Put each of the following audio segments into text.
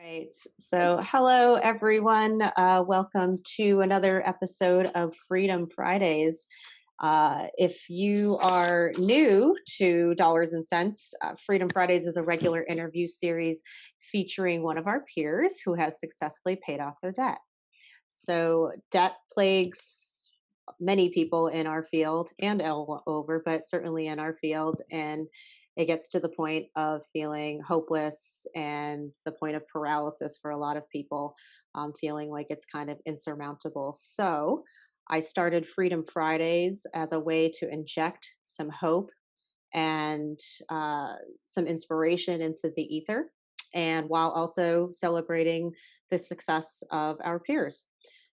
Right. So, hello, everyone. Welcome to another episode of Freedom Fridays. If you are new to Dollars and Cents, Freedom Fridays is a regular interview series featuring one of our peers who has successfully paid off their debt. So, debt plagues many people in our field and all over, but certainly in our field. And it gets to the point of feeling hopeless and the point of paralysis for a lot of people, feeling like it's kind of insurmountable. So, I started Freedom Fridays as a way to inject some hope and some inspiration into the ether, and while also celebrating the success of our peers.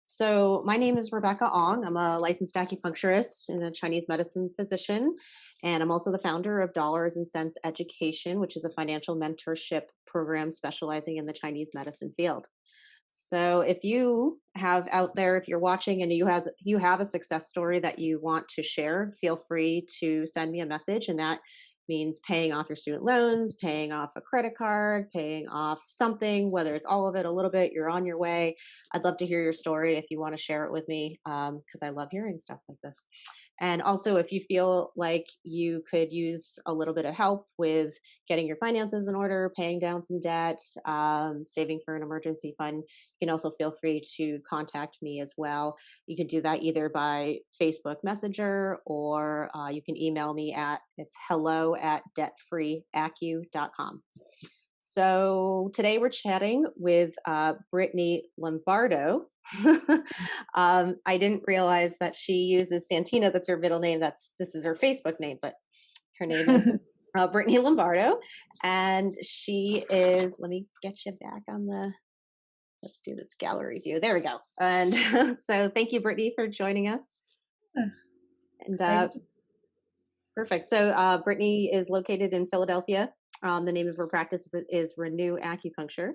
So, my name is Rebecca Ong. I'm a licensed acupuncturist and a Chinese medicine physician. And I'm also the founder of Dollars and Cents Education, which is a financial mentorship program specializing in the Chinese medicine field. So if you have out there, if you're watching and you have a success story that you want to share, feel free to send me a message. And that means paying off your student loans, paying off a credit card, paying off something, whether it's all of it, a little bit, you're on your way. I'd love to hear your story if you want to share it with me, because I love hearing stuff like this. And also, if you feel like you could use a little bit of help with getting your finances in order, paying down some debt, saving for an emergency fund, you can also feel free to contact me as well. You can do that either by Facebook Messenger, or you can email me at it's hello@debtfreeacu.com. So today we're chatting with Brittany Lombardo. I didn't realize that she uses Santina. That's her middle name. This is her Facebook name, but her name is Brittany Lombardo, and she is. Let me get you back on the. Let's do this gallery view. There we go. And so, thank you, Brittany, for joining us. And perfect. So, Brittany is located in Philadelphia. The name of her practice is Renew Acupuncture,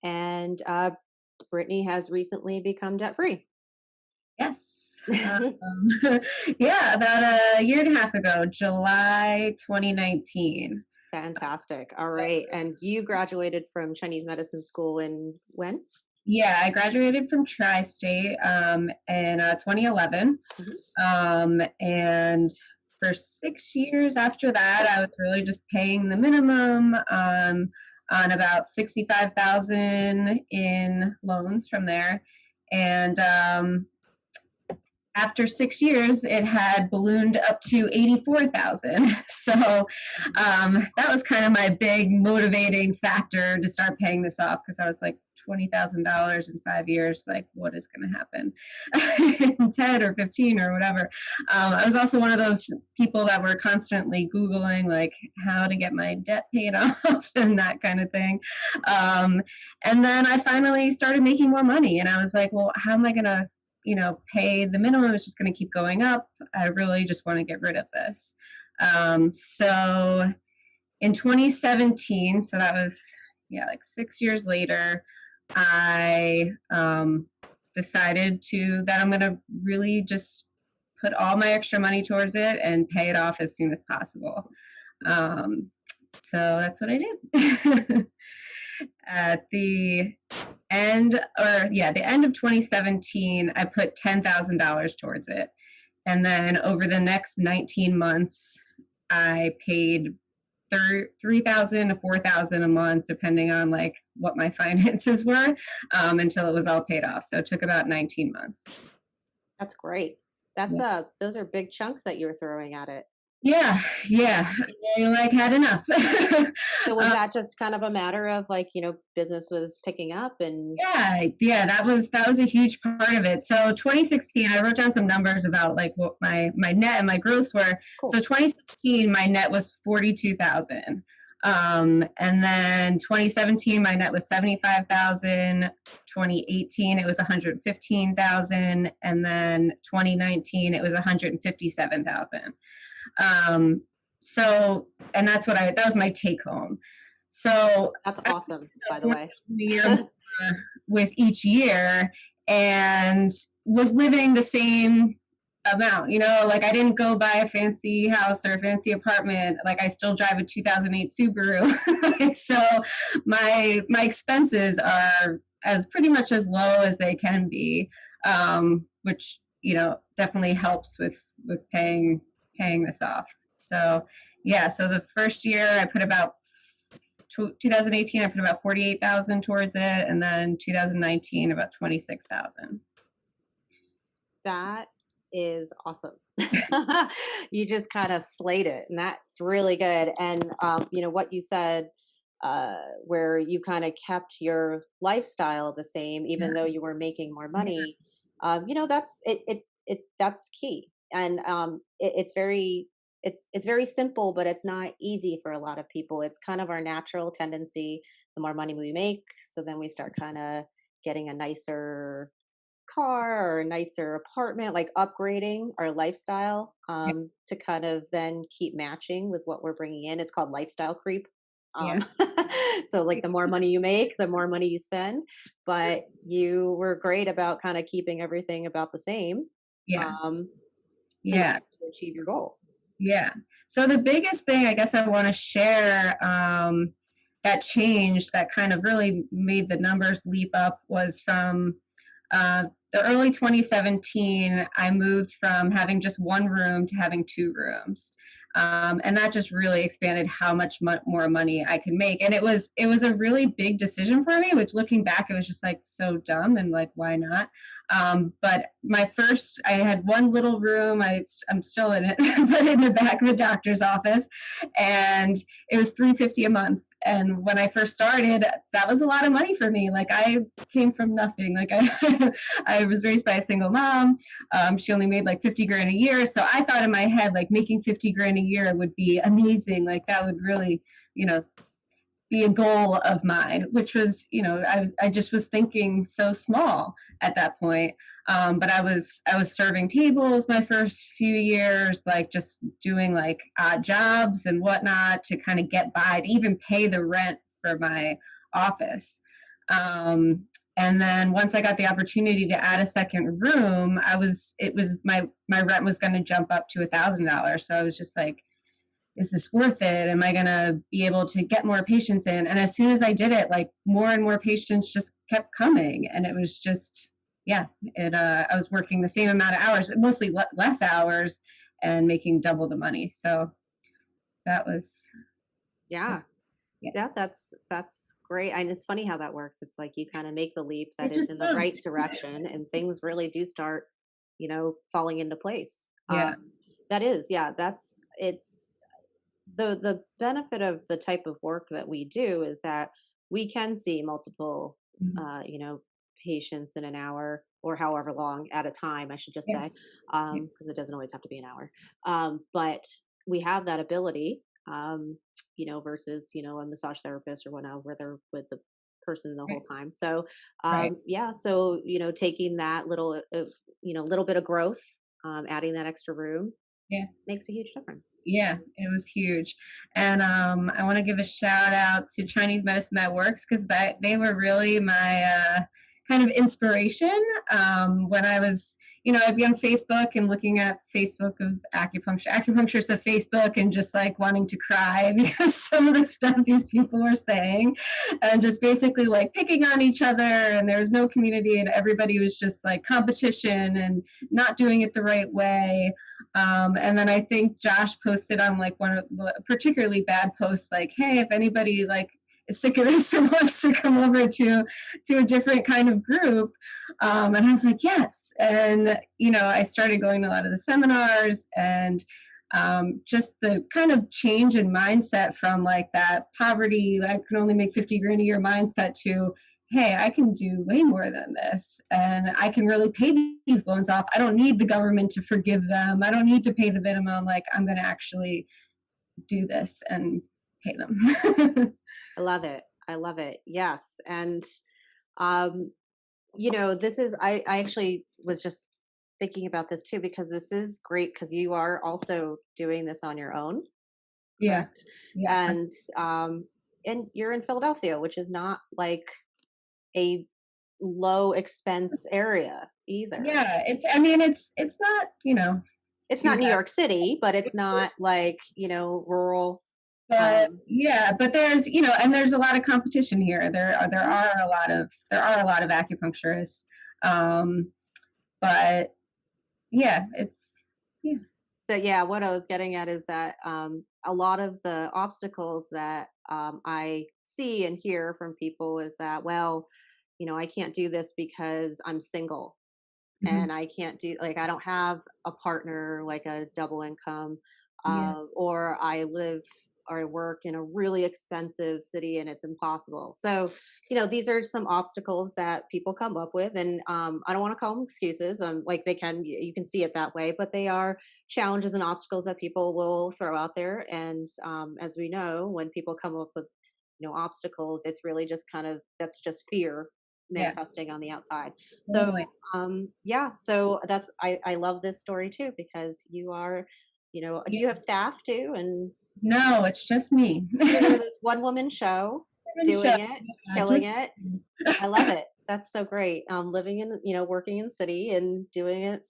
and Brittany has recently become debt-free. Yes. Yeah, about a year and a half ago, July 2019. Fantastic. All right. And you graduated from Chinese medicine school in when? Yeah, I graduated from Tri-State in 2011. And for 6 years after that, I was really just paying the minimum on about 65,000 in loans from there. And after 6 years, it had ballooned up to 84,000. So that was kind of my big motivating factor to start paying this off, because I was like, $20,000 in 5 years, like what is going to happen in 10 or 15 or whatever. I was also one of those people that were constantly Googling like how to get my debt paid off and that kind of thing. And then I finally started making more money, and I was like, well, how am I going to pay the minimum? Is just going to keep going up. I really just want to get rid of this. So in 2017, so that was, like 6 years later, I decided that I'm going to really just put all my extra money towards it and pay it off as soon as possible. So that's what I did. At the end of 2017, I put $10,000 towards it. And then over the next 19 months, I paid $3,000 to $4,000 a month, depending on like what my finances were, until it was all paid off. So it took about 19 months. That's great. Those are big chunks that you were throwing at it. Yeah. I had enough. So was that just kind of a matter of like, business was picking up and yeah, that was a huge part of it. So 2016, I wrote down some numbers about like what my net and my gross were. Cool. So 2016, my net was 42,000. And then 2017, my net was 75,000. 2018, it was 115,000. And then 2019, it was 157,000. So, and that was my take home. So that's awesome, by the way. With each year, and was living the same amount, like I didn't go buy a fancy house or a fancy apartment. Like I still drive a 2008 Subaru. So my expenses are as pretty much as low as they can be, which, definitely helps with paying this off. So yeah, so the first year I put about 2018, I put about 48,000 towards it, and then 2019 about 26,000. That is awesome. You just kind of slayed it, and that's really good. And what you said, where you kind of kept your lifestyle the same, even though you were making more Yeah, money. That's that's key, and it's very simple, but it's not easy for a lot of people. It's kind of our natural tendency. The more money we make, so then we start kind of getting a nicer car or a nicer apartment, like upgrading our lifestyle, yeah, to kind of then keep matching with what we're bringing in. It's called lifestyle creep. yeah, Um, so, like, the more money you make, the more money you spend. But you were great about kind of keeping everything about the same, yeah, um, yeah, to achieve your goal. yeah. So the biggest thing I guess I want to share, that changed, that kind of really made the numbers leap up, was from uh, the early 2017. I moved from having just one room to having two rooms. And that just really expanded how much more money I could make. And it was a really big decision for me, which looking back, it was just like so dumb and like, why not? But I had one little room. I'm still in it, but in the back of a doctor's office, and it was $350 a month. And when I first started, that was a lot of money for me. Like I came from nothing. Like I was raised by a single mom. She only made like 50 grand a year. So I thought in my head, like making 50 grand a year would be amazing. Like that would really, be a goal of mine, which was, I just was thinking so small at that point. But I was serving tables my first few years, like just doing like odd jobs and whatnot to kind of get by, to even pay the rent for my office. And then once I got the opportunity to add a second room, it was my rent was going to jump up to $1,000. So I was just like, is this worth it? Am I going to be able to get more patients in? And as soon as I did it, like more and more patients just kept coming. And it was just, yeah, I was working the same amount of hours, but mostly less hours, and making double the money. So that was, Yeah. yeah, Yeah, that's great. And it's funny how that works. It's like you kind of make the leap that it is just in the boom. right direction, and things really do start, falling into place. Yeah. That is, yeah, it's the benefit of the type of work that we do is that we can see multiple, Mhm. patients in an hour or however long at a time, I should just Yeah. say, Yeah. because it doesn't always have to be an hour. But we have that ability, versus, a massage therapist or whatnot, where they're with the person the whole Right. time. So, Right. yeah, so, taking that little bit of growth, adding that extra room Yeah. makes a huge difference. Yeah, it was huge. And I want to give a shout out to Chinese Medicine That Works, because they were really my kind of inspiration when I was, I'd be on Facebook and looking at Facebook of acupuncture of Facebook, and just like wanting to cry because some of the stuff these people were saying, and just basically like picking on each other, and there was no community, and everybody was just like competition and not doing it the right way. And then I think Josh posted on like one of the particularly bad posts, like, "Hey, if anybody like is sick of this and wants to come over to a different kind of group," and I was like, "Yes." And I started going to a lot of the seminars, and just the kind of change in mindset from like that poverty, I can only make 50 grand a year mindset, to, hey, I can do way more than this, and I can really pay these loans off. I don't need the government to forgive them. I don't need to pay the minimum. Like, I'm going to actually do this and pay them. I love it. I love it. Yes. And um, this is I actually was just thinking about this too, because this is great because you are also doing this on your own, Yeah. correct? Yeah. And and you're in Philadelphia, which is not like a low expense area either. Yeah, it's not, It's too not New bad. York City, but it's not like, rural. But Um, yeah, but there's, and there's a lot of competition here. mhm. There are a lot of acupuncturists. Um, but yeah, it's yeah. So yeah, what I was getting at is that a lot of the obstacles that I see and hear from people is that, well, I can't do this because I'm single, Mhm. and I can't do, like, I don't have a partner, like a double income, Yeah. or I live or I work in a really expensive city and it's impossible. So, these are some obstacles that people come up with, and I don't want to call them excuses. Like, they can, you can see it that way, but they are challenges and obstacles that people will throw out there. And as we know, when people come up with obstacles, it's really just kind of, that's just fear Yeah. manifesting on the outside. So Totally. yeah, so that's, I love this story too, because you are, do you have staff too? And No, it's just me. so you're this one woman show, Show. doing it, killing Just it. I love it. That's so great. Living in, working in the city and doing it.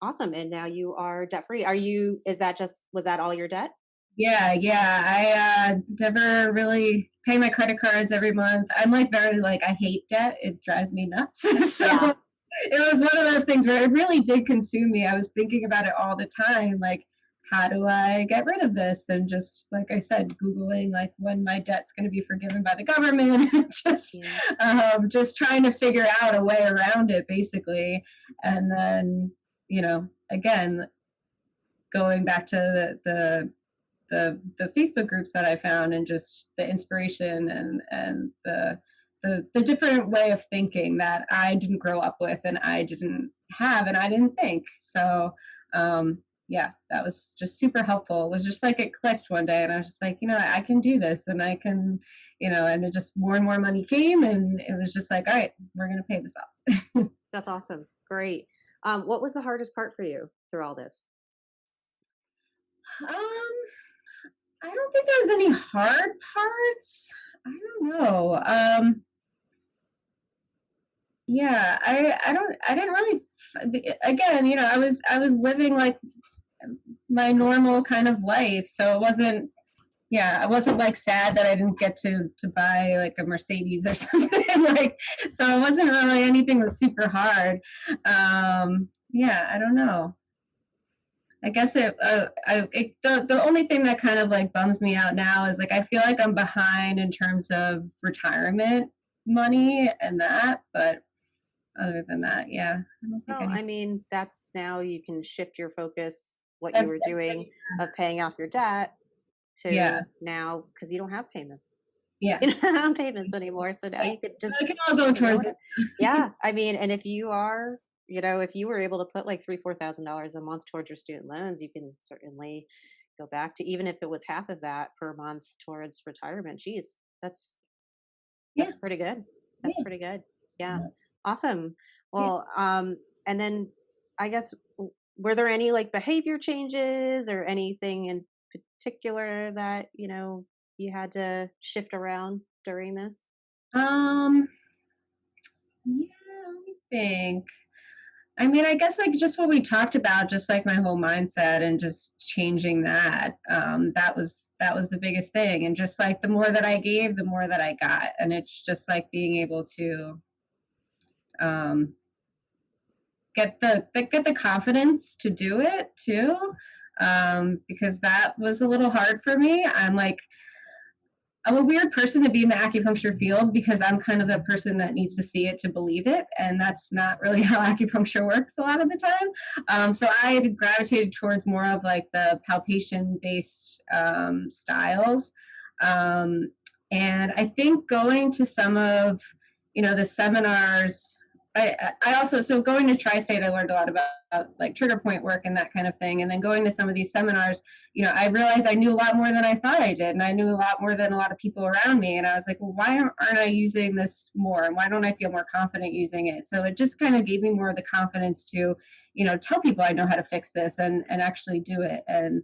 Awesome. And now you are debt free. Is that just, was that all your debt? yeah, yeah. I never really pay my credit cards every month. I'm like very like I hate debt. It drives me nuts. Yeah. So it was one of those things where it really did consume me. I was thinking about it all the time, like how do I get rid of this? And just like I said, Googling like when my debt's going to be forgiven by the government, Yeah. just trying to figure out a way around it, basically. And then, again, going back to the Facebook groups that I found and just the inspiration and the different way of thinking that I didn't grow up with and I didn't have and I didn't think. So yeah, that was just super helpful. It was just like it clicked one day and I was just like, I can do this and I can, and it just more and more money came and it was just like, all right, we're gonna pay this off. That's awesome. Great. What was the hardest part for you through all this? um I don't think there was any hard parts. I don't know. Yeah, I didn't really again, I was living like my normal kind of life, so it wasn't yeah, I wasn't like sad that I didn't get to buy like a Mercedes or something like so it wasn't really anything was super hard. Yeah, I don't know. I guess the only thing that kind of like bums me out now is like I feel like I'm behind in terms of retirement money and that, but other than that, yeah, I don't think Well, any. I mean, that's, now you can shift your focus, what you That's were doing of paying off your debt, yeah, to now, because you don't have payments. yeah. You don't have payments anymore. So now Yeah, you could just, it can all go towards what it. it, yeah. I mean, and if you are, if you were able to put like $3,000, $4,000 a month towards your student loans, you can certainly go back to, even if it was half of that per month towards retirement. Geez, Yeah, that's pretty good. That's yeah. pretty good. Yeah. Yeah. Awesome. Yeah. Well, and then I guess, were there any like behavior changes or anything in particular that, you had to shift around during this? Um, yeah, let me think. I mean, I guess like just what we talked about, just like my whole mindset and just changing that. That was the biggest thing. And just like the more that I gave, the more that I got. And it's just like being able to um get the confidence to do it too. Because that was a little hard for me. I'm a weird person to be in the acupuncture field because I'm kind of the person that needs to see it to believe it. And that's not really how acupuncture works a lot of the time. So I gravitated towards more of like the palpation based styles. Um, and I think going to some of, the seminars, I also, so going to Tri-State, I learned a lot about like trigger point work and that kind of thing. And then going to some of these seminars, I realized I knew a lot more than I thought I did. And I knew a lot more than a lot of people around me. And I was like, well, why aren't I using this more? And why don't I feel more confident using it? So it just kind of gave me more of the confidence to, tell people I know how to fix this and actually do it. And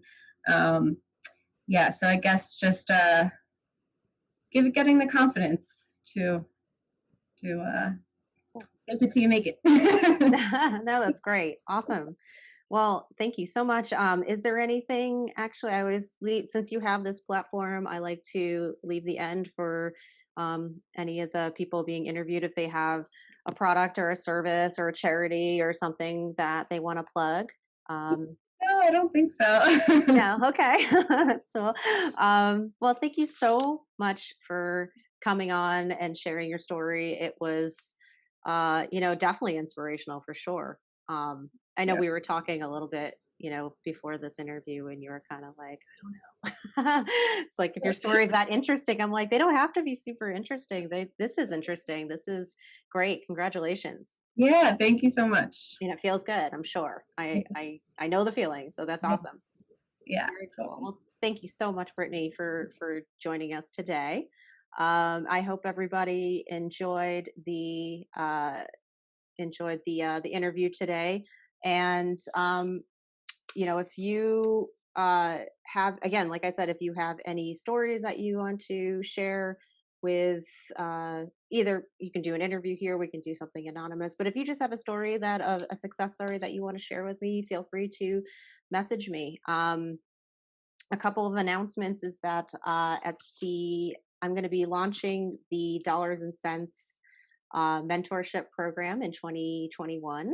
yeah, so I guess just getting the confidence to Take it till you make it. No, that's great. Awesome. Well, thank you so much. Is there anything, actually, I always leave, since you have this platform, I like to leave the end for any of the people being interviewed if they have a product or a service or a charity or something that they want to plug. Um, No, I don't think so. no, okay. So, well, thank you so much for coming on and sharing your story. It was, definitely inspirational for sure. I know Yeah. we were talking a little bit, before this interview, and you were kind of like, I don't know. It's like if your story is that interesting, I'm like, they don't have to be super interesting. This is interesting. This is great. Congratulations. Yeah, thank you so much. And it feels good. I'm sure. I know the feeling. So that's Yeah, awesome. yeah, Very cool. totally. Well, thank you so much, Brittany, for joining us today. I hope everybody enjoyed the interview today. And if you have, again, like I said, if you have any stories that you want to share with, either you can do an interview here, we can do something anonymous. But if you just have a story a success story that you want to share with me, feel free to message me. A couple of announcements is that I'm going to be launching the Dollars and Cents mentorship program in 2021,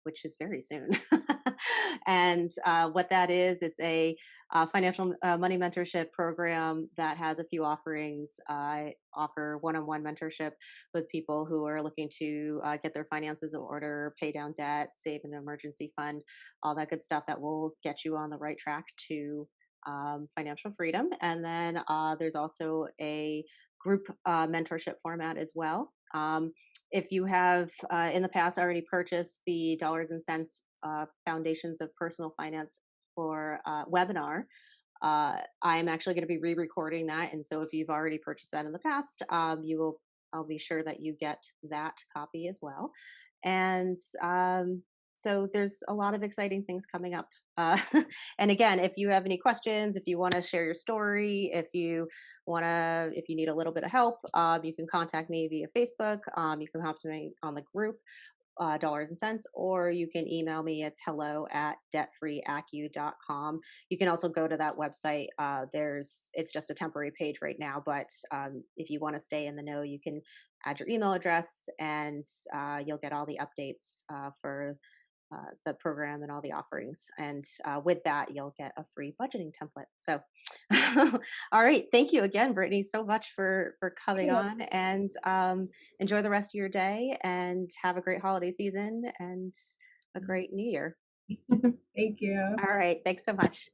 which is very soon. And what that is, it's a financial money mentorship program that has a few offerings. I offer one-on-one mentorship with people who are looking to get their finances in order, pay down debt, save an emergency fund, all that good stuff that will get you on the right track to financial freedom. And then there's also a group mentorship format as well. If you have in the past already purchased the Dollars and Cents Foundations of Personal Finance for webinar, I'm actually going to be re-recording that. And so if you've already purchased that in the past, I'll be sure that you get that copy as well. And so there's a lot of exciting things coming up. Uh, and again, if you have any questions, if you want to share your story, if you need a little bit of help, you can contact me via Facebook. You can hop to me on the group, Dollars and Cents, or you can email me. It's hello@debtfreeacu.com. You can also go to that website. It's just a temporary page right now, but if you want to stay in the know, you can add your email address, and you'll get all the updates for the program and all the offerings. And with that, you'll get a free budgeting template. So, all right, thank you again, Brittany, so much for coming on. And enjoy the rest of your day, and have a great holiday season and a great New Year. Thank you. All right, thanks so much.